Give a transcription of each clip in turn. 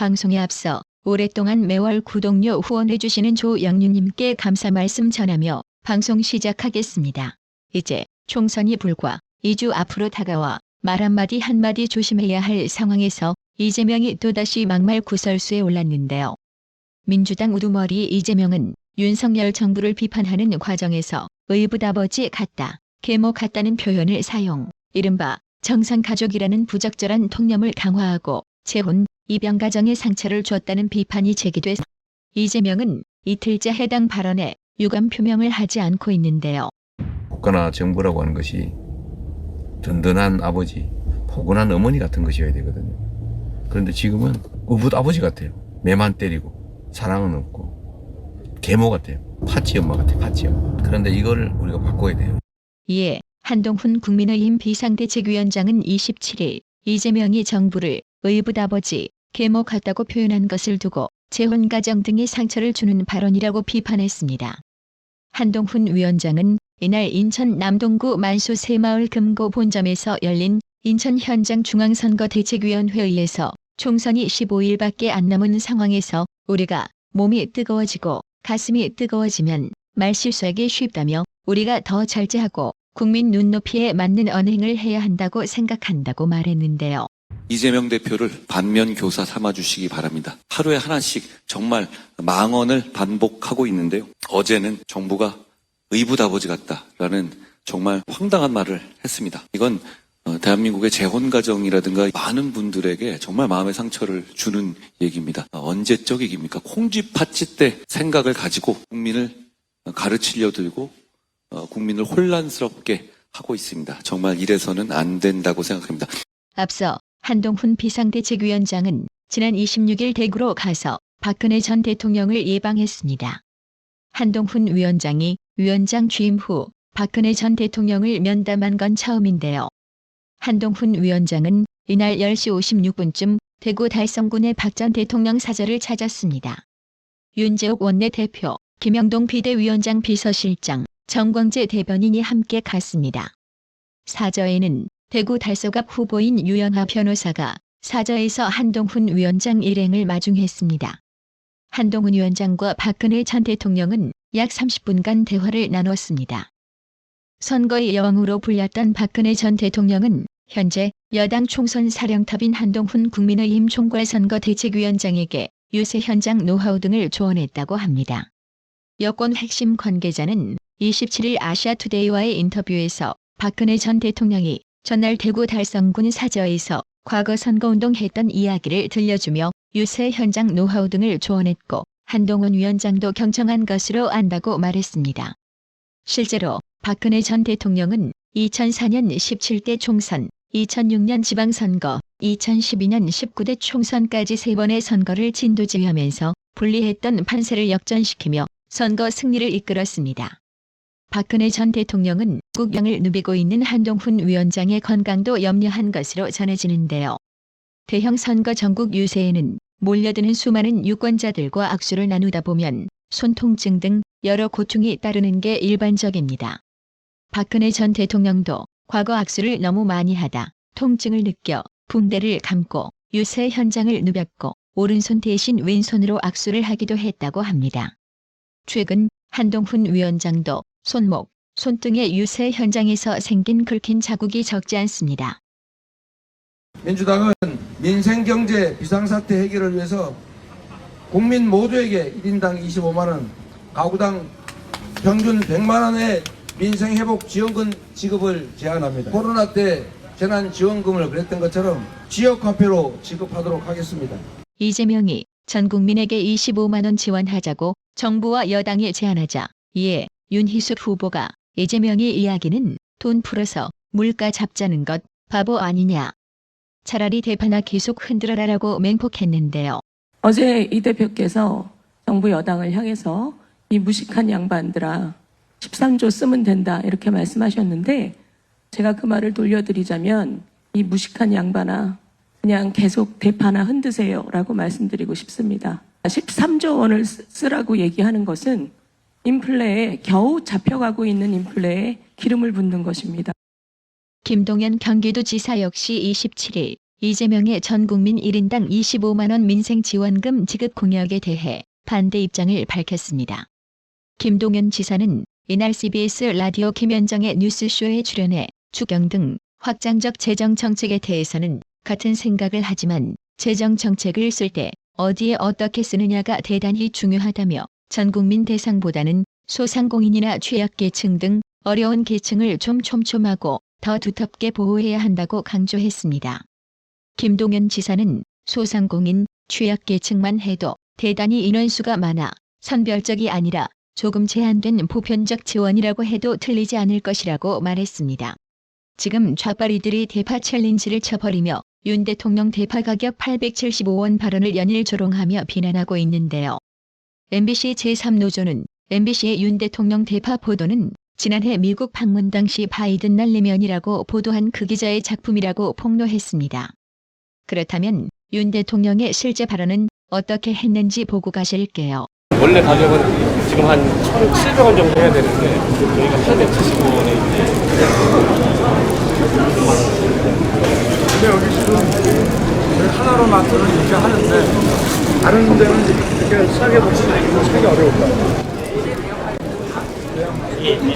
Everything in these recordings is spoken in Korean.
방송에 앞서 오랫동안 매월 구독료 후원해주시는 조영유님께 감사 말씀 전하며 방송 시작하겠습니다. 이제 총선이 불과 2주 앞으로 다가와 말 한마디 한마디 조심해야 할 상황에서 이재명이 또다시 막말 구설수에 올랐는데요. 민주당 우두머리 이재명은 윤석열 정부를 비판하는 과정에서 의붓아버지 같다, 계모 같다는 표현을 사용, 이른바 정상가족이라는 부적절한 통념을 강화하고 재혼, 입양 가정에 상처를 줬다는 비판이 제기돼 이재명은 이틀째 해당 발언에 유감 표명을 하지 않고 있는데요. 국가나 정부라고 하는 것이 든든한 아버지, 포근한 어머니 같은 것이어야 되거든요. 그런데 지금은 의붓아버지 같아요. 매만 때리고 사랑은 없고 계모 같아요. 파치 엄마 같아요. 파치 엄마. 그런데 이걸 우리가 바꿔야 돼요. 이에 한동훈 국민의힘 비상대책위원장은 27일 이재명이 정부를 의붓아버지, 계모 같다고 표현한 것을 두고 재혼가정 등의 상처를 주는 발언이라고 비판했습니다. 한동훈 위원장은 이날 인천 남동구 만수 새마을 금고 본점에서 열린 인천 현장 중앙선거대책위원회의에서 총선이 15일밖에 안 남은 상황에서 우리가 몸이 뜨거워지고 가슴이 뜨거워지면 말실수하기 쉽다며 우리가 더 절제하고 국민 눈높이에 맞는 언행을 해야 한다고 생각한다고 말했는데요. 이재명 대표를 반면 교사 삼아주시기 바랍니다. 하루에 하나씩 정말 망언을 반복하고 있는데요. 어제는 정부가 의붓아버지 같다라는 정말 황당한 말을 했습니다. 이건 대한민국의 재혼가정이라든가 많은 분들에게 정말 마음의 상처를 주는 얘기입니다. 언제적 얘기입니까? 콩쥐팥쥐 때 생각을 가지고 국민을 가르치려 들고 국민을 혼란스럽게 하고 있습니다. 정말 이래서는 안 된다고 생각합니다. 앞서 한동훈 비상대책위원장은 지난 26일 대구로 가서 박근혜 전 대통령을 예방했습니다. 한동훈 위원장이 위원장 취임 후 박근혜 전 대통령을 면담한 건 처음인데요. 한동훈 위원장은 이날 10시 56분쯤 대구 달성군의 박 전 대통령 사저를 찾았습니다. 윤재욱 원내대표, 김영동 비대위원장 비서실장, 정광재 대변인이 함께 갔습니다. 사저에는 대구 달서갑 후보인 유영하 변호사가 사저에서 한동훈 위원장 일행을 마중했습니다. 한동훈 위원장과 박근혜 전 대통령은 약 30분간 대화를 나눴습니다. 선거의 여왕으로 불렸던 박근혜 전 대통령은 현재 여당 총선 사령탑인 한동훈 국민의힘 총괄선거대책위원장에게 유세 현장 노하우 등을 조언했다고 합니다. 여권 핵심 관계자는 27일 아시아투데이와의 인터뷰에서 박근혜 전 대통령이 전날 대구 달성군 사저에서 과거 선거운동 했던 이야기를 들려주며 유세 현장 노하우 등을 조언했고 한동훈 위원장도 경청한 것으로 안다고 말했습니다. 실제로 박근혜 전 대통령은 2004년 17대 총선, 2006년 지방선거, 2012년 19대 총선까지 3번의 선거를 진두지휘하면서 불리했던 판세를 역전시키며 선거 승리를 이끌었습니다. 박근혜 전 대통령은 국병을 누비고 있는 한동훈 위원장의 건강도 염려한 것으로 전해지는데요. 대형 선거 전국 유세에는 몰려드는 수많은 유권자들과 악수를 나누다 보면 손통증 등 여러 고충이 따르는 게 일반적입니다. 박근혜 전 대통령도 과거 악수를 너무 많이 하다 통증을 느껴 붕대를 감고 유세 현장을 누볐고 오른손 대신 왼손으로 악수를 하기도 했다고 합니다. 최근 한동훈 위원장도 손목, 손등의 유세 현장에서 생긴 긁힌 자국이 적지 않습니다. 민주당은 민생경제 비상사태 해결을 위해서 국민 모두에게 1인당 25만 원, 가구당 평균 100만 원의 민생회복 지원금 지급을 제안합니다. 코로나 때 재난지원금을 그랬던 것처럼 지역화폐로 지급하도록 하겠습니다. 이재명이 전 국민에게 25만 원 지원하자고 정부와 여당에 제안하자 이에 윤희숙 후보가 이재명의 이야기는 돈 풀어서 물가 잡자는 것 바보 아니냐. 차라리 대파나 계속 흔들어라라고 맹폭했는데요. 어제 이 대표께서 정부 여당을 향해서 이 무식한 양반들아 13조 쓰면 된다 이렇게 말씀하셨는데 제가 그 말을 돌려드리자면 이 무식한 양반아 그냥 계속 대파나 흔드세요 라고 말씀드리고 싶습니다. 13조 원을 쓰라고 얘기하는 것은 인플레에 겨우 잡혀가고 있는 인플레에 기름을 붓는 것입니다. 김동연 경기도지사 역시 27일 이재명의 전 국민 1인당 25만 원 민생 지원금 지급 공약에 대해 반대 입장을 밝혔습니다. 김동연 지사는 이날 CBS 라디오 김현정의 뉴스쇼에 출연해 추경 등 확장적 재정 정책에 대해서는 같은 생각을 하지만 재정 정책을 쓸 때 어디에 어떻게 쓰느냐가 대단히 중요하다며 전 국민 대상보다는 소상공인이나 취약계층 등 어려운 계층을 좀 촘촘하고 더 두텁게 보호해야 한다고 강조했습니다. 김동연 지사는 소상공인, 취약계층만 해도 대단히 인원수가 많아 선별적이 아니라 조금 제한된 보편적 지원이라고 해도 틀리지 않을 것이라고 말했습니다. 지금 좌파리들이 대파 챌린지를 쳐버리며 윤 대통령 대파 가격 875원 발언을 연일 조롱하며 비난하고 있는데요. MBC 제3노조는 MBC의 윤 대통령 대파 보도는 지난해 미국 방문 당시 바이든 날리면이라고 보도한 그 기자의 작품이라고 폭로했습니다. 그렇다면 윤 대통령의 실제 발언은 어떻게 했는지 보고 가실게요. 원래 가격은 지금 한 1,700원 정도 해야 되는데 저희가 875원에 있는데 근데 여기 지금 저희 하나로 마트는 이렇게 하는데 다른 데는 이렇게 싸게 보시면 사기 어려울 거예요.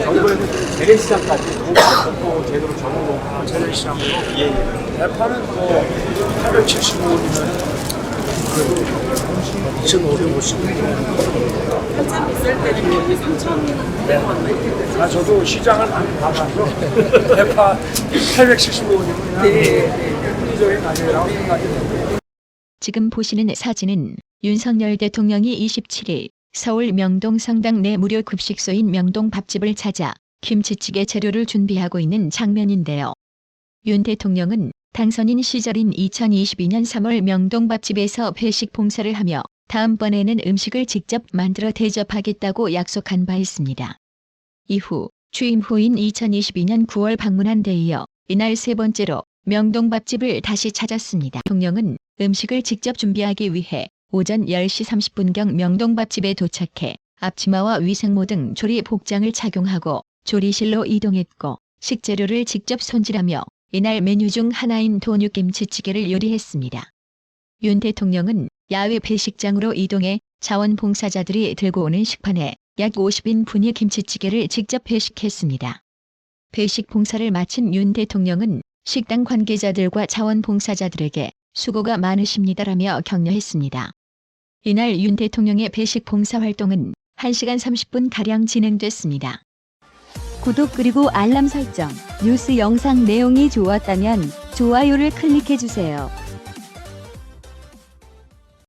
정부에서 재래시장까지 또 제대로 적용을 재래시장으로 대파는 뭐 875원이면 그래도 2,550원. 한참 있을 때는 여기 3,100원. 아 저도 시장을 많이 가봐서 대파 875원이면 합리적인 가격이라고 생각이 듭니다. 지금 보시는 사진은 윤석열 대통령이 27일 서울 명동 성당 내 무료 급식소인 명동 밥집을 찾아 김치찌개 재료를 준비하고 있는 장면인데요. 윤 대통령은 당선인 시절인 2022년 3월 명동 밥집에서 회식 봉사를 하며 다음번에는 음식을 직접 만들어 대접하겠다고 약속한 바 있습니다. 이후 취임 후인 2022년 9월 방문한 데 이어 이날 세 번째로 명동 밥집을 다시 찾았습니다. 대통령은 음식을 직접 준비하기 위해 오전 10시 30분경 명동 밥집에 도착해 앞치마와 위생모 등 조리 복장을 착용하고 조리실로 이동했고 식재료를 직접 손질하며 이날 메뉴 중 하나인 돈육김치찌개를 요리했습니다. 윤 대통령은 야외 배식장으로 이동해 자원봉사자들이 들고 오는 식판에 약 50인분의 김치찌개를 직접 배식했습니다. 배식 봉사를 마친 윤 대통령은 식당 관계자들과 자원봉사자들에게 수고가 많으십니다라며 격려했습니다. 이날 윤 대통령의 배식 봉사 활동은 1시간 30분가량 진행됐습니다. 구독 그리고 알람 설정, 뉴스 영상 내용이 좋았다면 좋아요를 클릭해주세요.